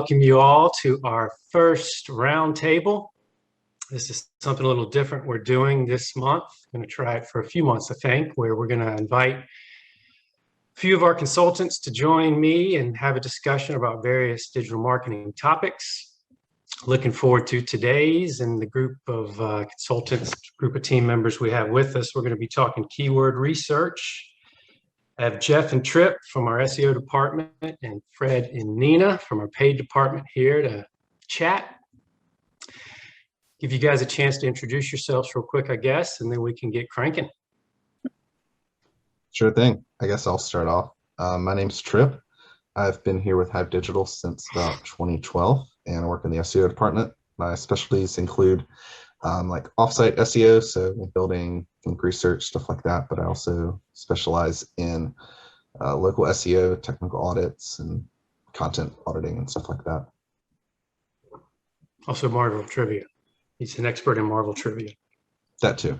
welcome you all to our first roundtable. This is something a little different we're doing this month. I'm going to try it for a few months, I think, where we're going to invite a few of our consultants to join me and have a discussion about various digital marketing topics. Looking forward to today's and the group of consultants, group of team members we have with us. We're going to be talking keyword research. I have Jeff and Trip from our SEO department and Fred and Nina from our paid department here to chat. Give you guys a chance to introduce yourselves real quick, I guess, and then we can get cranking. Sure thing. I guess I'll start off. My name's Trip. I've been here with Hive Digital since about 2012 and I work in the SEO department. My specialties include like offsite SEO, so building link research, stuff like that, but I also specialize in local SEO, technical audits, and content auditing and stuff like that. Also Marvel trivia. He's an expert in Marvel trivia. That too.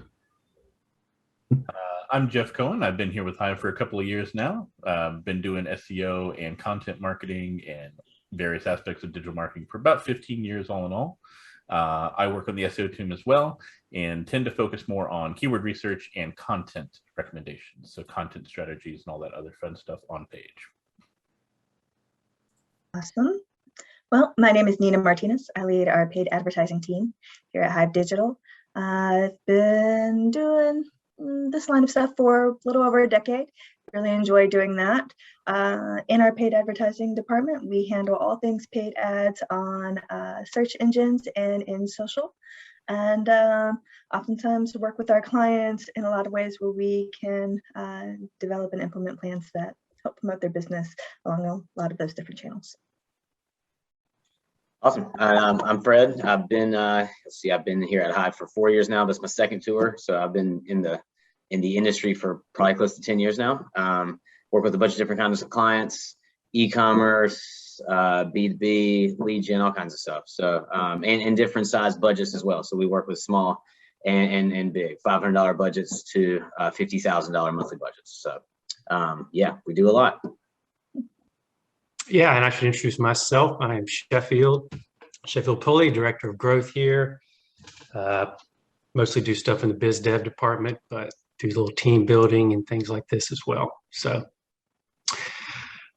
I'm Jeff Cohen. I've been here with Hive for a couple of years now. Been doing SEO and content marketing and various aspects of digital marketing for about 15 years all in all. I work on the SEO team as well and tend to focus more on keyword research and content recommendations. So content strategies and all that other fun stuff on page. Awesome. Well, my name is Nina Martinez. I lead our paid advertising team here at Hive Digital. I've been doing this line of stuff for a little over a decade. Really enjoy doing that. In our paid advertising department, we handle all things paid ads on search engines and in social. And oftentimes work with our clients in a lot of ways where we can develop and implement plans that help promote their business along a lot of those different channels. Awesome. I'm Fred. I've been I've been here at Hive for 4 years now. This is my second tour, so I've been in the industry for probably close to 10 years now. Work with a bunch of different kinds of clients, e-commerce, B2B, lead gen, all kinds of stuff. So and different size budgets as well. So we work with small and big, $500 budgets to $50,000 monthly budgets. So yeah, we do a lot. Yeah, and I should introduce myself. I am Sheffield Pulley, Director of Growth here. Mostly do stuff in the biz dev department, but do a little team building and things like this as well. So,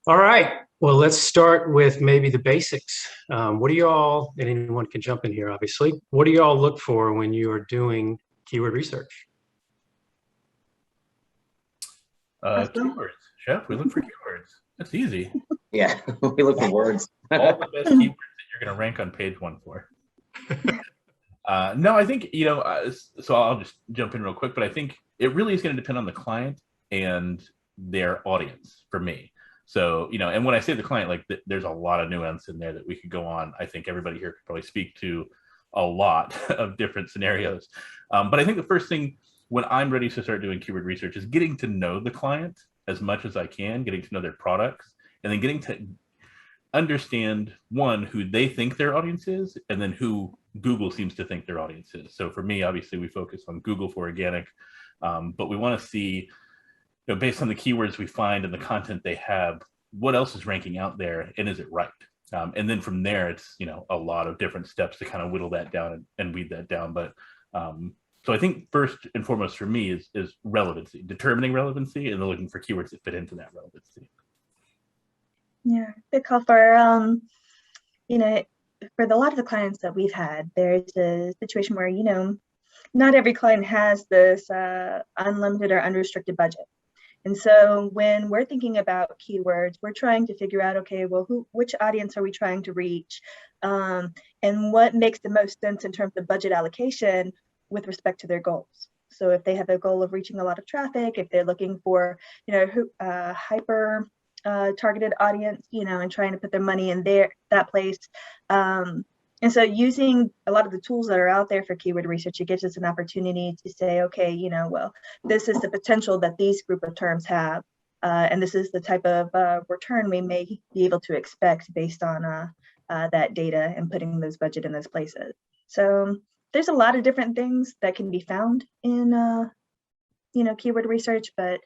all right, well, let's start with maybe the basics. What do y'all, and anyone can jump in here, obviously, what do y'all look for when you are doing keyword research? Keywords, Chef, we look for keywords. That's easy. Yeah, we look for words. All the best keywords that you're going to rank on page 1 for. No, I think, so I'll just jump in real quick, but I think it really is going to depend on the client and their audience for me. So, and when I say the client, like there's a lot of nuance in there that we could go on. I think everybody here could probably speak to a lot of different scenarios. But I think the first thing when I'm ready to start doing keyword research is getting to know the client as much as I can, getting to know their products, and then getting to understand, one, who they think their audience is, and then who Google seems to think their audience is. So for me, obviously, we focus on Google for organic, but we want to see, based on the keywords we find and the content they have, what else is ranking out there, and is it right? And then from there, it's a lot of different steps to kind of whittle that down and weed that down. But so I think first and foremost for me is relevancy, determining relevancy, and then looking for keywords that fit into that relevancy. Yeah, good call for, for a lot of the clients that we've had, there's a situation where, not every client has this unlimited or unrestricted budget. And so when we're thinking about keywords, we're trying to figure out, okay, well, which audience are we trying to reach? And what makes the most sense in terms of budget allocation with respect to their goals. So if they have a goal of reaching a lot of traffic, if they're looking for, hyper targeted audience, and trying to put their money in that place. And so using a lot of the tools that are out there for keyword research, it gives us an opportunity to say, okay, well, this is the potential that these group of terms have. And this is the type of return we may be able to expect based on that data and putting those budget in those places. So there's a lot of different things that can be found in, keyword research, but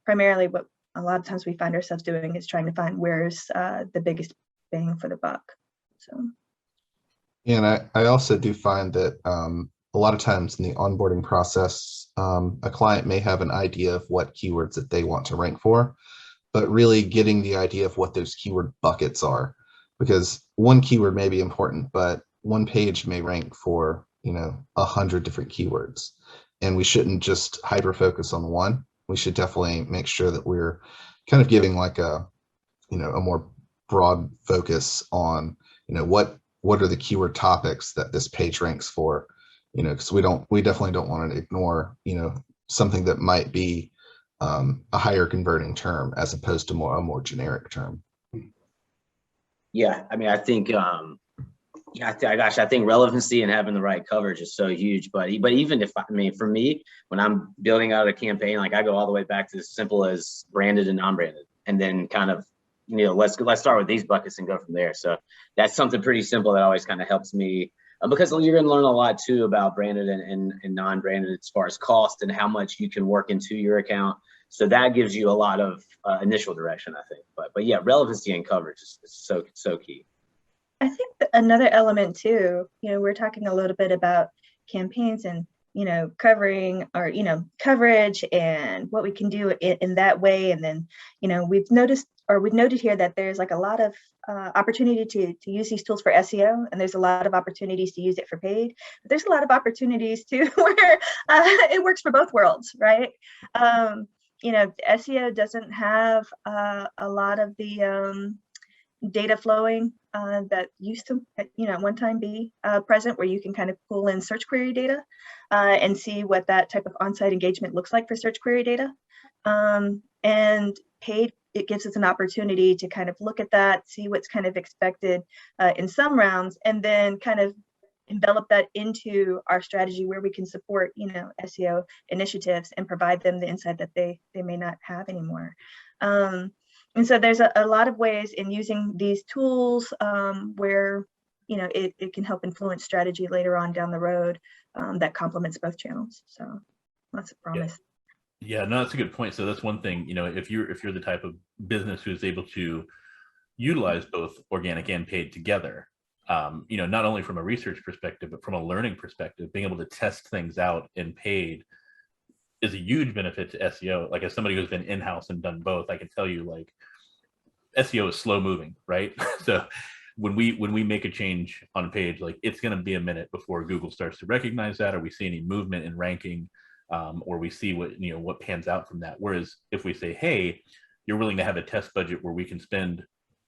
primarily what a lot of times we find ourselves doing is trying to find where's the biggest bang for the buck. So. And I also do find that a lot of times in the onboarding process, a client may have an idea of what keywords that they want to rank for, but really getting the idea of what those keyword buckets are, because one keyword may be important, but one page may rank for, 100 different keywords, and we shouldn't just hyper focus on one. We should definitely make sure that we're kind of giving like a more broad focus on, what are the keyword topics that this page ranks for, because we definitely don't want to ignore, something that might be a higher converting term as opposed to a more generic term. Yeah, I mean, I think, I think relevancy and having the right coverage is so huge. But even if, for me, when I'm building out a campaign, like I go all the way back to as simple as branded and non-branded, and then kind of, let's start with these buckets and go from there. So that's something pretty simple that always kind of helps me, because you're going to learn a lot too about branded and non-branded as far as cost and how much you can work into your account. So that gives you a lot of initial direction, I think. But yeah, relevancy and coverage is so key. I think another element too, we're talking a little bit about campaigns and, covering or, coverage and what we can do in that way. And then, we've noted here that there's like a lot of opportunity to use these tools for SEO, and there's a lot of opportunities to use it for paid. But there's a lot of opportunities too where it works for both worlds, right? SEO doesn't have a lot of the data flowing that used to, at one time be present, where you can kind of pull in search query data and see what that type of on-site engagement looks like for search query data. And paid, it gives us an opportunity to kind of look at that, see what's kind of expected in some rounds, and then kind of envelop that into our strategy where we can support, SEO initiatives and provide them the insight that they may not have anymore. And so there's a lot of ways in using these tools where, it can help influence strategy later on down the road that complements both channels. So lots of promise. Yeah, no, that's a good point. So that's one thing, if you're the type of business who's able to utilize both organic and paid together, not only from a research perspective, but from a learning perspective, being able to test things out in paid is a huge benefit to SEO. Like, as somebody who's been in-house and done both, I can tell you, like, SEO is slow moving, right? So when we make a change on a page, like, it's going to be a minute before Google starts to recognize that, or we see any movement in ranking, or we see what pans out from that. Whereas if we say, hey, you're willing to have a test budget where we can spend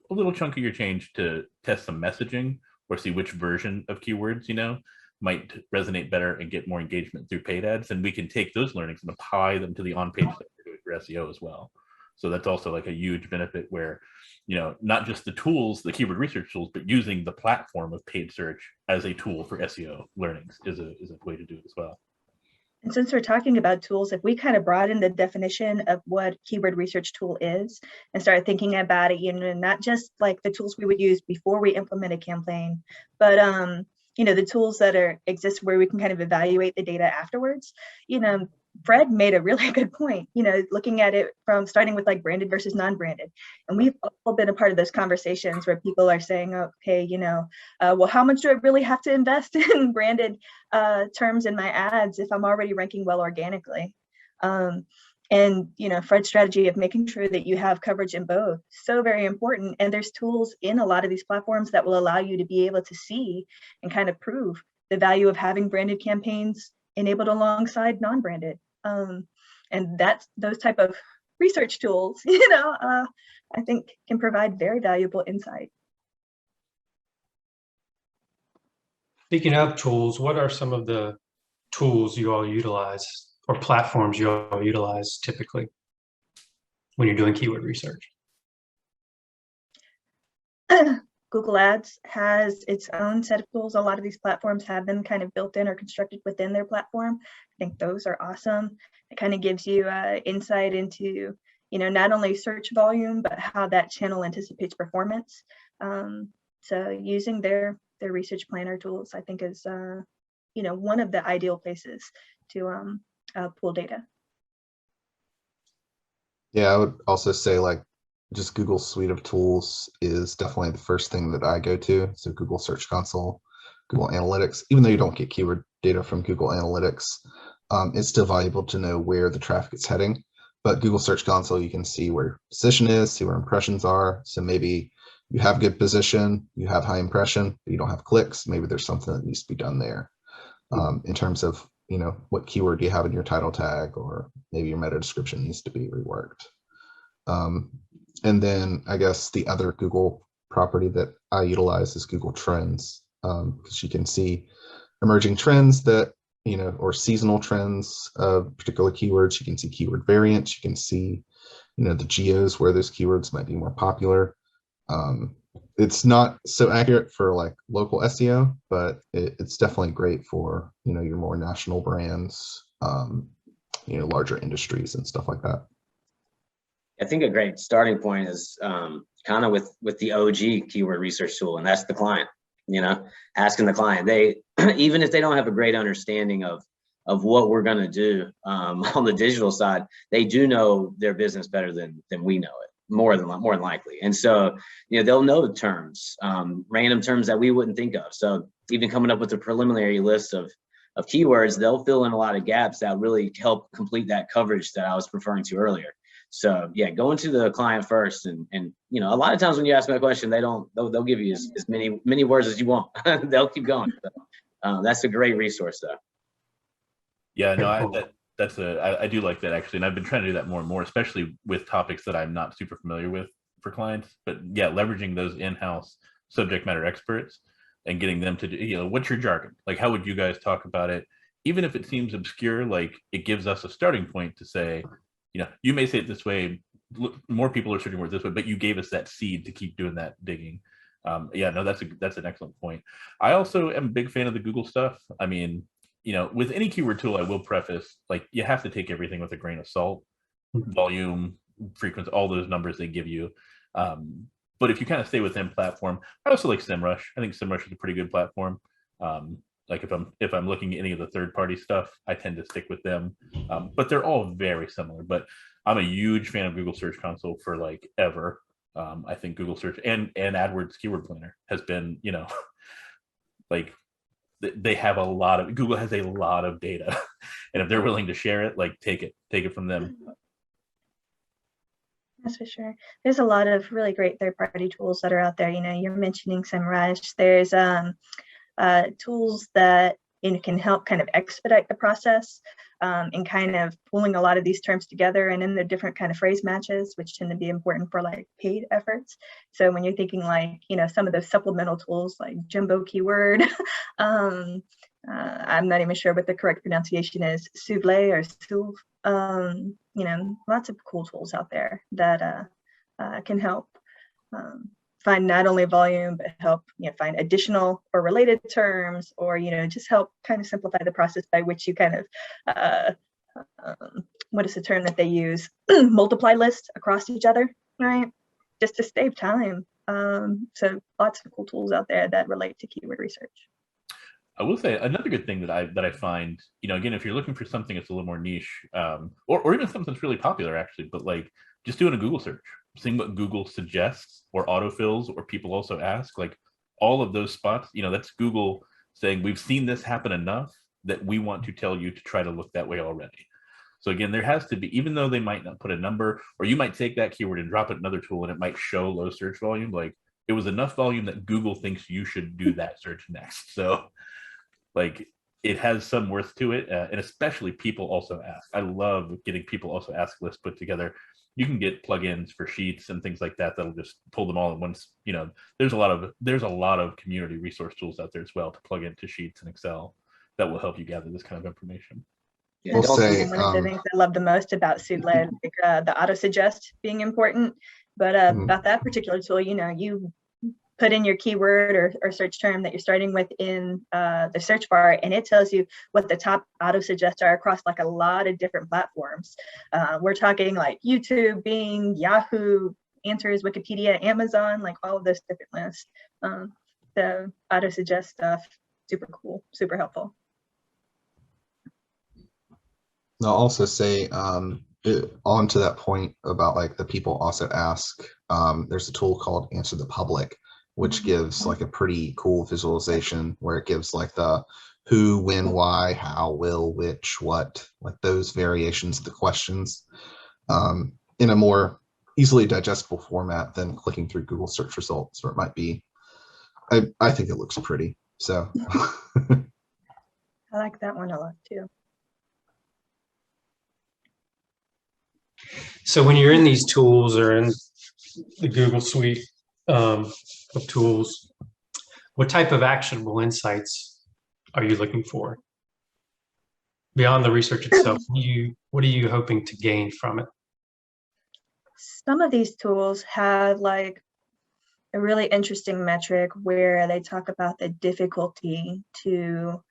a little chunk of your change to test some messaging or see which version of keywords, might resonate better and get more engagement through paid ads, and we can take those learnings and apply them to the on-page stuff we're doing for SEO as well. So that's also like a huge benefit where, not just the tools, the keyword research tools, but using the platform of paid search as a tool for SEO learnings is a way to do it as well. And since we're talking about tools, if we kind of broaden the definition of what keyword research tool is and start thinking about it, not just like the tools we would use before we implement a campaign, but the tools that exist where we can kind of evaluate the data afterwards. Fred made a really good point, looking at it from starting with like branded versus non-branded. And we've all been a part of those conversations where people are saying, okay, well, how much do I really have to invest in branded terms in my ads if I'm already ranking well organically? And Fred's strategy of making sure that you have coverage in both, so very important. And there's tools in a lot of these platforms that will allow you to be able to see and kind of prove the value of having branded campaigns enabled alongside non-branded. And those type of research tools, I think can provide very valuable insight. Speaking of tools, what are some of the tools you all utilize or platforms you all utilize typically when you're doing keyword research? Google Ads has its own set of tools. A lot of these platforms have them kind of built in or constructed within their platform. I think those are awesome. It kind of gives you insight into, not only search volume, but how that channel anticipates performance. So using their research planner tools, I think is, one of the ideal places to pull data. Yeah, I would also say, like, just Google's suite of tools is definitely the first thing that I go to. So Google Search Console, Google Analytics, even though you don't get keyword data from Google Analytics, it's still valuable to know where the traffic is heading. But Google Search Console, you can see where position is, see where impressions are. So maybe you have good position, you have high impression, but you don't have clicks. Maybe there's something that needs to be done there in terms of, you know, what keyword do you have in your title tag, or maybe your meta description needs to be reworked. And then I guess the other Google property that I utilize is Google Trends, because you can see emerging trends that, you know, or seasonal trends of particular keywords. You can see keyword variants. You can see, you know, the geos where those keywords might be more popular. It's not so accurate for like local SEO, but it's definitely great for, you know, your more national brands, you know, larger industries and stuff like that. I think a great starting point is kind of with the OG keyword research tool, and that's the client. You know, asking the client, they even if they don't have a great understanding of what we're going to do on the digital side, they do know their business better than we know it, more than likely. And so, you know, they'll know the terms, random terms that we wouldn't think of. So even coming up with a preliminary list of keywords, they'll fill in a lot of gaps that really help complete that coverage that I was referring to earlier. So yeah, going to the client first, and you know, a lot of times when you ask them a question, they'll give you as many words as you want. They'll keep going. So, that's a great resource though. Yeah, no, I do like that actually, and I've been trying to do that more and more, especially with topics that I'm not super familiar with for clients. But yeah, leveraging those in-house subject matter experts and getting them to do, you know, what's your jargon? Like, how would you guys talk about it? Even if it seems obscure, like it gives us a starting point to say, you know, you may say it this way, more people are searching for it this way, but you gave us that seed to keep doing that digging. Yeah, no, that's an excellent point. I also am a big fan of the Google stuff. I mean, you know, with any keyword tool, I will preface, like, you have to take everything with a grain of salt, volume, frequency, all those numbers they give you. But if you kind of stay within platform, I also like SEMrush. I think SEMrush is a pretty good platform. Like if I'm looking at any of the third-party stuff, I tend to stick with them. But they're all very similar. But I'm a huge fan of Google Search Console for like ever. I think Google Search and AdWords Keyword Planner has been, you know, like they have a lot of, Google has a lot of data, and if they're willing to share it, like take it from them. That's for sure. There's a lot of really great third-party tools that are out there. You know, you're mentioning SEMrush. There's tools that can help kind of expedite the process and kind of pulling a lot of these terms together, and then the different kind of phrase matches, which tend to be important for like paid efforts. So when you're thinking like, you know, some of those supplemental tools like Jumbo Keyword, I'm not even sure what the correct pronunciation is, Souvle or Souv, you know, lots of cool tools out there that can help find not only volume, but help, you know, find additional or related terms, or, you know, just help kind of simplify the process by which you kind of, what is the term that they use? Multiply lists across each other, right? Just to save time. So lots of cool tools out there that relate to keyword research. I will say another good thing that I find, you know, again, if you're looking for something that's a little more niche, or even something that's really popular actually, but like just doing a Google search, seeing what Google suggests or autofills, or people also ask, like all of those spots, you know, that's Google saying, we've seen this happen enough that we want to tell you to try to look that way already. So again, there has to be, even though they might not put a number, or you might take that keyword and drop it in another tool and it might show low search volume, like it was enough volume that Google thinks you should do that search next. So like it has some worth to it. And especially people also ask. I love getting people also ask lists put together. You can get plugins for sheets and things like that that'll just pull them all at once. You know, there's a lot of community resource tools out there as well to plug into Sheets and Excel that will help you gather this kind of information. Yeah, We'll say, one of the things I love the most about Souvle, like, the auto suggest being important, but about that particular tool, you know, you put in your keyword or search term that you're starting with in the search bar, and it tells you what the top auto suggests are across like a lot of different platforms. We're talking like YouTube, Bing, Yahoo, Answers, Wikipedia, Amazon, like all of those different lists. The auto suggest stuff, super cool, super helpful. I'll also say, on to that point about like the people also ask, there's a tool called Answer the Public, which gives like a pretty cool visualization where it gives like the who, when, why, how, will, which, what, like those variations of the questions in a more easily digestible format than clicking through Google search results, or it might be, I think it looks pretty. So I like that one a lot too. So when you're in these tools or in the Google suite of tools, what type of actionable insights are you looking for? Beyond the research itself, what are you hoping to gain from it? Some of these tools have like a really interesting metric where they talk about the difficulty to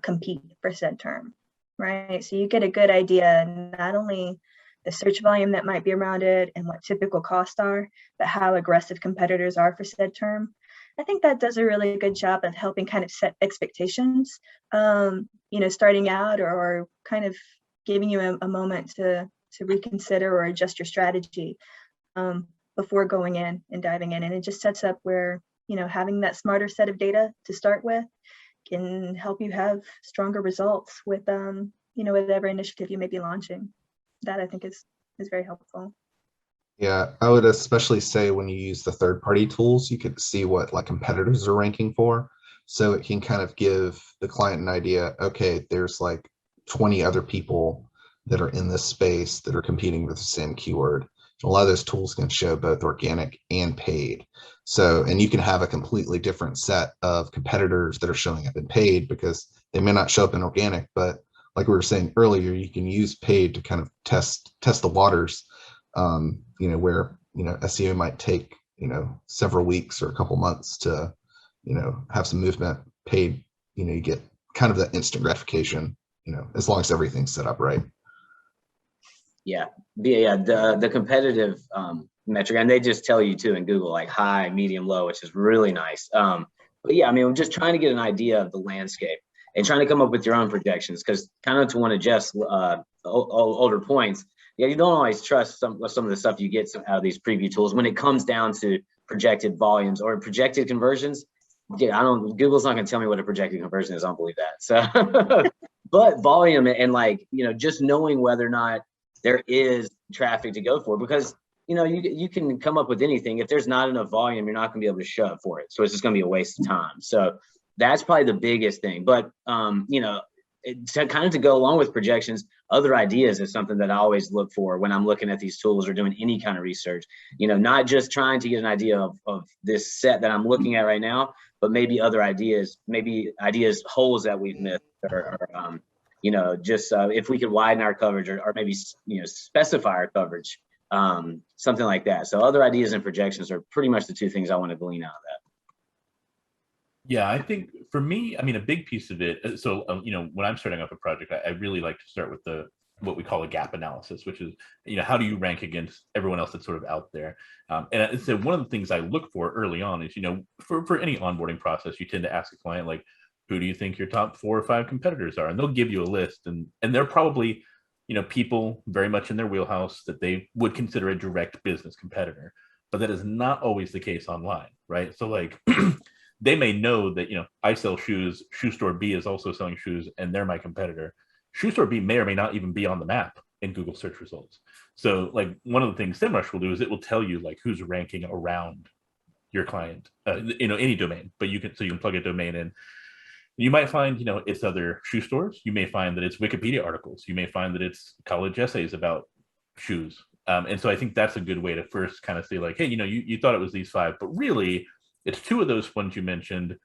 compete for said term, right? So you get a good idea, not only the search volume that might be around it and what typical costs are, but how aggressive competitors are for said term. I think that does a really good job of helping kind of set expectations, you know, starting out or kind of giving you a moment to reconsider or adjust your strategy before going in and diving in. And it just sets up where, you know, having that smarter set of data to start with can help you have stronger results with, you know, whatever initiative you may be launching. That I think is very helpful. yeah, I would especially say when you use the third-party tools, you could see what like competitors are ranking for. So it can kind of give the client an idea, okay, there's like 20 other people that are in this space that are competing with the same keyword. A lot of those tools can show both organic and paid. So, and you can have a completely different set of competitors that are showing up in paid because they may not show up in organic, but like we were saying earlier, you can use paid to kind of test the waters, you know, where, you know, SEO might take, you know, several weeks or a couple months to, you know, have some movement. Paid, you know, you get kind of that instant gratification, you know, as long as everything's set up right. Yeah, the competitive metric, and they just tell you too in Google, like high, medium, low, which is really nice. But yeah, I mean, I'm just trying to get an idea of the landscape and trying to come up with your own projections, because kind of to one of Jeff's older points, yeah, you don't always trust some of the stuff you get out of these preview tools when it comes down to projected volumes or projected conversions. Yeah, Google's not going to tell me what a projected conversion is. I don't believe that. So, but volume and like, you know, just knowing whether or not there is traffic to go for, because, you know, you can come up with anything. If there's not enough volume, you're not going to be able to show up for it. So it's just going to be a waste of time. So that's probably the biggest thing. But, you know, to go along with projections, other ideas is something that I always look for when I'm looking at these tools or doing any kind of research. You know, not just trying to get an idea of this set that I'm looking at right now, but maybe other ideas, holes that we've missed, or you know, just if we could widen our coverage or maybe, you know, specify our coverage, something like that. So other ideas and projections are pretty much the two things I want to glean out of that. Yeah, I think for me, I mean, a big piece of it. So, you know, when I'm starting up a project, I really like to start with what we call a gap analysis, which is, you know, how do you rank against everyone else that's sort of out there? And so one of the things I look for early on is, you know, for any onboarding process, you tend to ask a client, like, who do you think your top 4 or 5 competitors are? And they'll give you a list, and they're probably, you know, people very much in their wheelhouse that they would consider a direct business competitor, but that is not always the case online, right? So like, they may know that, you know, I sell shoes, shoe store B is also selling shoes, and they're my competitor. Shoe store B may or may not even be on the map in Google search results. So like, one of the things SEMrush will do is it will tell you like who's ranking around your client, you know, any domain, but you can plug a domain in. You might find, you know, it's other shoe stores. You may find that it's Wikipedia articles. You may find that it's college essays about shoes. And so I think that's a good way to first kind of say like, hey, you know, you thought it was these 5, but really it's 2 of those ones you mentioned.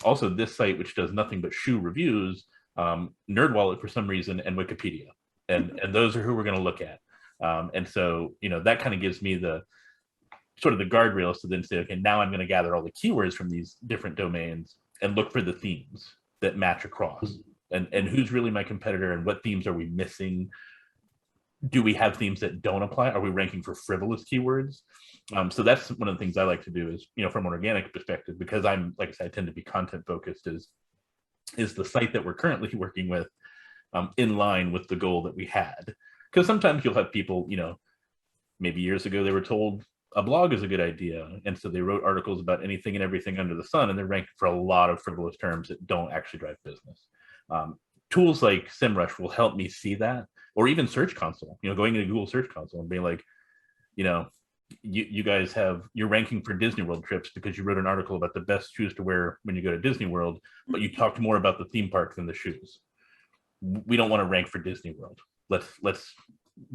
Also this site, which does nothing but shoe reviews, NerdWallet for some reason, and Wikipedia. And those are who we're going to look at. And so, you know, that kind of gives me the sort of the guardrails to then say, okay, now I'm going to gather all the keywords from these different domains and look for the themes that match across, and who's really my competitor, and what themes are we missing? Do we have themes that don't apply? Are we ranking for frivolous keywords? So that's one of the things I like to do is, you know, from an organic perspective, because I'm, like I said, I tend to be content focused, is the site that we're currently working with in line with the goal that we had? Because sometimes you'll have people, you know, maybe years ago they were told a blog is a good idea, and so they wrote articles about anything and everything under the sun, and they're ranked for a lot of frivolous terms that don't actually drive business. Tools like SEMrush will help me see that, or even Search Console, you know, going into Google Search Console and being like, you know, you guys you're ranking for Disney World trips because you wrote an article about the best shoes to wear when you go to Disney World, but you talked more about the theme park than the shoes. We don't want to rank for Disney World. Let's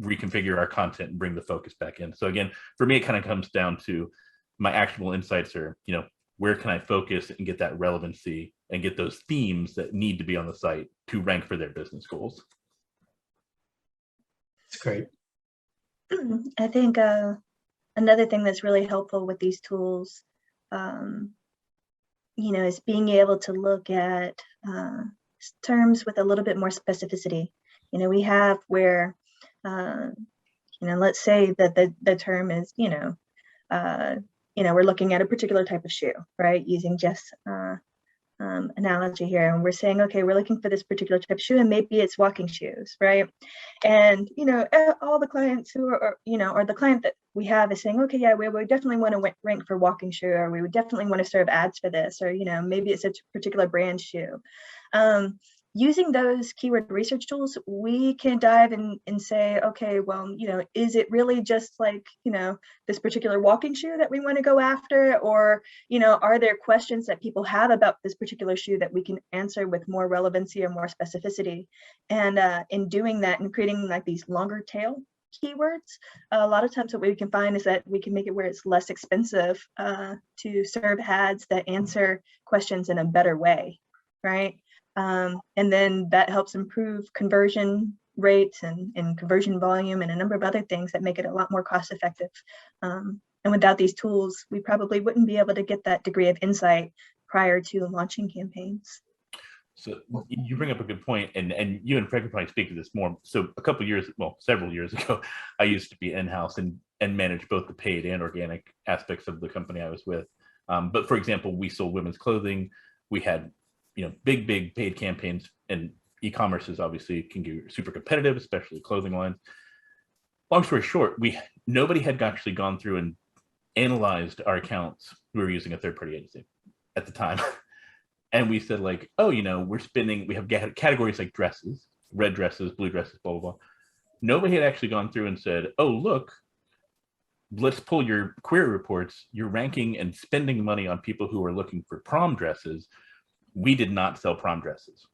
reconfigure our content and bring the focus back in. So again, for me, it kind of comes down to my actionable insights are, you know, where can I focus and get that relevancy and get those themes that need to be on the site to rank for their business goals. That's great. I think another thing that's really helpful with these tools, you know, is being able to look at terms with a little bit more specificity. You know, we have where, you know, let's say that the term is, you know, we're looking at a particular type of shoe, right? Using Jeff's analogy here, and we're saying, okay, we're looking for this particular type of shoe, and maybe it's walking shoes, right? And you know, all the clients who are, you know, or the client that we have is saying, okay, yeah, we definitely want to rank for walking shoe, or we would definitely want to serve ads for this, or you know, maybe it's a particular brand shoe. Using those keyword research tools, we can dive in and say, okay, well, you know, is it really just like, you know, this particular walking shoe that we want to go after? Or, you know, are there questions that people have about this particular shoe that we can answer with more relevancy or more specificity? And in doing that and creating like these longer tail keywords, a lot of times what we can find is that we can make it where it's less expensive to serve ads that answer questions in a better way, right? And then that helps improve conversion rates and conversion volume and a number of other things that make it a lot more cost effective. And without these tools, we probably wouldn't be able to get that degree of insight prior to launching campaigns. So you bring up a good point, and you and Fred can probably speak to this more. So a couple of years, well, several years ago, I used to be in-house and manage both the paid and organic aspects of the company I was with. But for example, we sold women's clothing. We had, you know, big paid campaigns, and e-commerce is obviously can get super competitive, especially clothing lines. Long story short, nobody had actually gone through and analyzed our accounts. We were using a third-party agency at the time. And we said like, oh, you know, we have categories like dresses, red dresses, blue dresses, blah, blah, blah. Nobody had actually gone through and said, oh, look, let's pull your query reports. You're ranking and spending money on people who are looking for prom dresses. We did not sell prom dresses.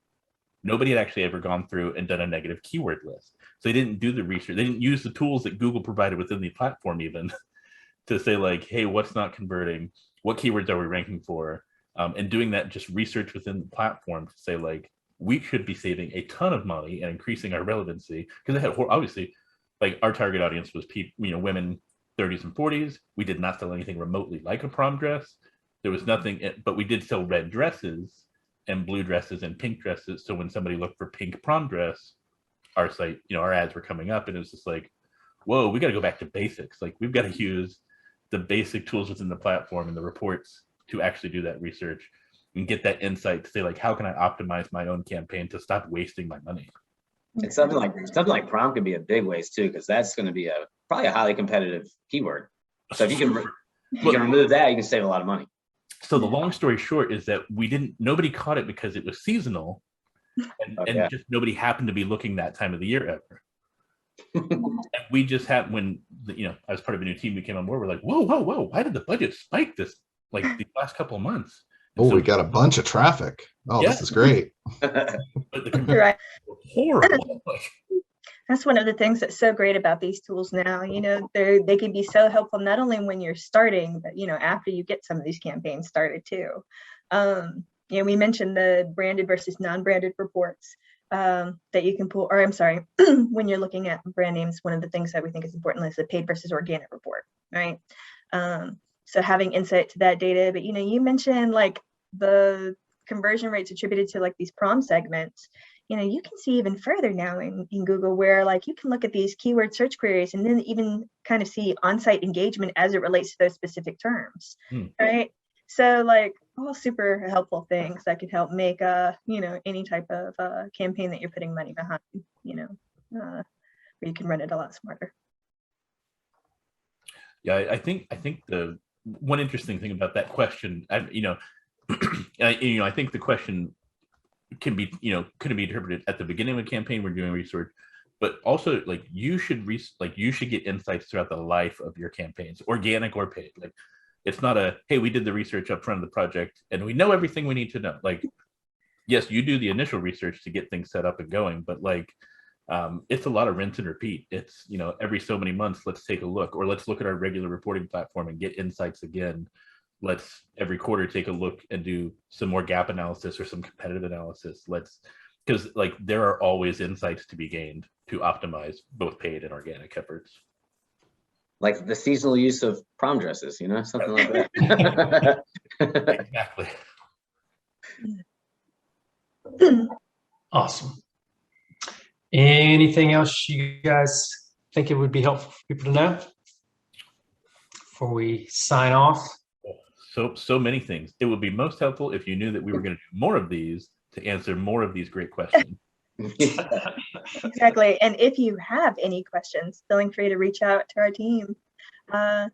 Nobody had actually ever gone through and done a negative keyword list. So they didn't do the research. They didn't use the tools that Google provided within the platform even to say like, hey, what's not converting? What keywords are we ranking for? And doing that just research within the platform to say like, we should be saving a ton of money and increasing our relevancy. Because they had, obviously, like our target audience was people, you know, women 30s and 40s. We did not sell anything remotely like a prom dress. There was nothing, but we did sell red dresses and blue dresses and pink dresses. So when somebody looked for pink prom dress, our site, you know, our ads were coming up, and it was just like, whoa, we got to go back to basics. Like we've got to use the basic tools within the platform and the reports to actually do that research and get that insight to say like, how can I optimize my own campaign to stop wasting my money? And something like prom could be a big waste too, because that's going to be probably a highly competitive keyword. So if you can remove that, you can save a lot of money. So the long story short is that nobody caught it because it was seasonal, and just nobody happened to be looking that time of the year ever. We just had, when you know, as part of a new team we came on board, we're like, whoa, why did the budget spike this like the last couple of months? And so we got a bunch of traffic. Oh, yeah. This is great. But the right. horrible. That's one of the things that's so great about these tools now. You know, they can be so helpful not only when you're starting, but you know, after you get some of these campaigns started too. You know, we mentioned the branded versus non-branded reports that you can pull, or I'm sorry, when you're looking at brand names, one of the things that we think is important is the paid versus organic report, right? So having insight to that data, but you know, you mentioned like the conversion rates attributed to like these prom segments. You know, you can see even further now in Google where like you can look at these keyword search queries and then even kind of see on-site engagement as it relates to those specific terms, right? So like all super helpful things that could help make you know, any type of campaign that you're putting money behind, you know, where you can run it a lot smarter. Yeah, I think the one interesting thing about that question, I think the question can be, could be interpreted at the beginning of a campaign. We're doing research, but also like you should get insights throughout the life of your campaigns, organic or paid. Like, it's not a, hey, we did the research up front of the project and we know everything we need to know. Like, yes, you do the initial research to get things set up and going, but like, it's a lot of rinse and repeat. It's, every so many months, let's take a look, or let's look at our regular reporting platform and get insights again. Let's every quarter take a look and do some more gap analysis or some competitive analysis. Because like there are always insights to be gained to optimize both paid and organic efforts. Like the seasonal use of prom dresses, something like that. Exactly. Awesome. Anything else you guys think it would be helpful for people to know before we sign off? So many things. It would be most helpful if you knew that we were going to do more of these to answer more of these great questions. Exactly. And if you have any questions, feeling free to reach out to our team, so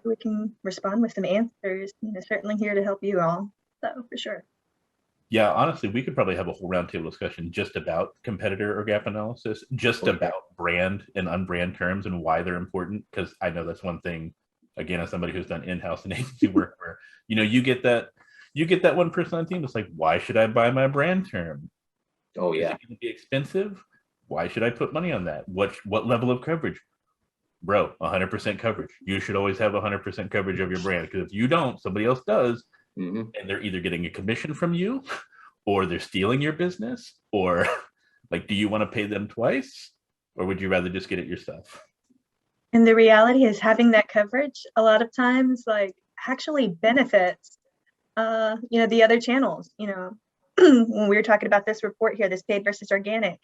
we can respond with some answers. Certainly here to help you all. So for sure. Yeah, honestly, we could probably have a whole roundtable discussion just about competitor or gap analysis, just about brand and unbrand terms and why they're important. Because I know that's one thing, again, as somebody who's done in-house and agency work where, you get that one person on the team that's like, why should I buy my brand term? Oh yeah. Is it going to be expensive? Why should I put money on that? What level of coverage? Bro, 100% coverage. You should always have 100% coverage of your brand, because if you don't, somebody else does. Mm-hmm. And they're either getting a commission from you or they're stealing your business, or like, do you want to pay them twice, or would you rather just get it yourself? And the reality is having that coverage a lot of times like actually benefits, the other channels, when we were talking about this report here, this paid versus organic,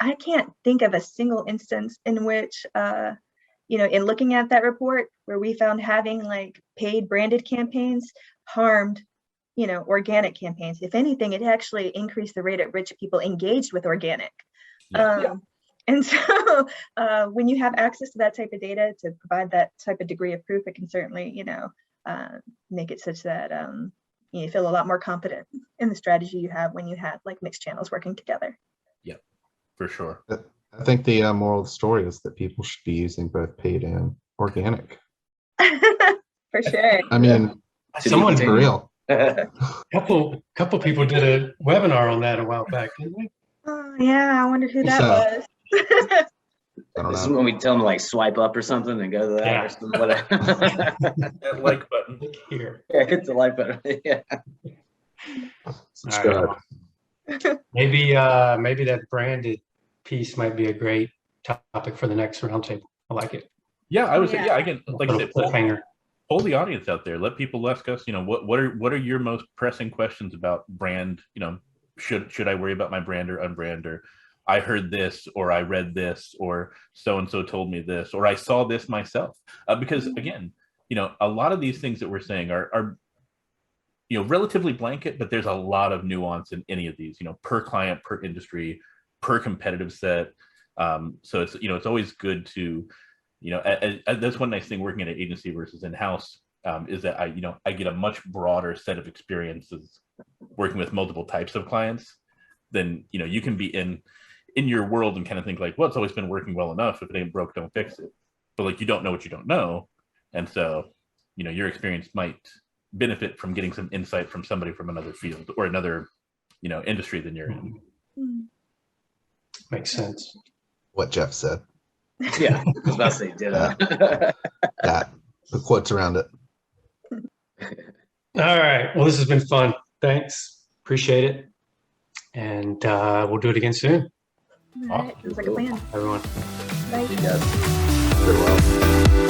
I can't think of a single instance in which, in looking at that report where we found having like paid branded campaigns harmed, organic campaigns. If anything, it actually increased the rate at which people engaged with organic. Yeah. And so when you have access to that type of data to provide that type of degree of proof, it can certainly, make it such that you feel a lot more confident in the strategy you have when you have like mixed channels working together. Yeah, for sure. I think the moral of the story is that people should be using both paid and organic. For sure. I mean, Someone for real. Couple people did a webinar on that a while back, didn't they? Oh, yeah, I wonder who that was. I don't This is know. when we tell them to like swipe up or something and go to that Yeah. or something, whatever. That like button. Look here. Yeah, hit the like button. Yeah. Subscribe. Maybe that branded piece might be a great topic for the next roundtable. I like it. Yeah, I would say, Yeah. again, like I said, Cliffhanger. poll the audience out there. Let people ask us, what are your most pressing questions about brand? Should I worry about my brand or unbrand, or I heard this, or I read this, or so-and-so told me this, or I saw this myself. Because again, a lot of these things that we're saying are relatively blanket, but there's a lot of nuance in any of these, per client, per industry, per competitive set. So it's always good to, that's one nice thing working at an agency versus in-house, is that I get a much broader set of experiences working with multiple types of clients than, you can be in your world and kind of think like, well, it's always been working well enough. If it ain't broke, don't fix it. But like, you don't know what you don't know. And so, your experience might benefit from getting some insight from somebody from another field or another, industry than you're in. Makes sense. What Jeff said. Yeah, I was about to say ditto. That. The quotes around it. All right. Well, this has been fun. Thanks. Appreciate it. And we'll do it again soon. All right, sounds like a plan. Everyone. Bye. You guys. Very well.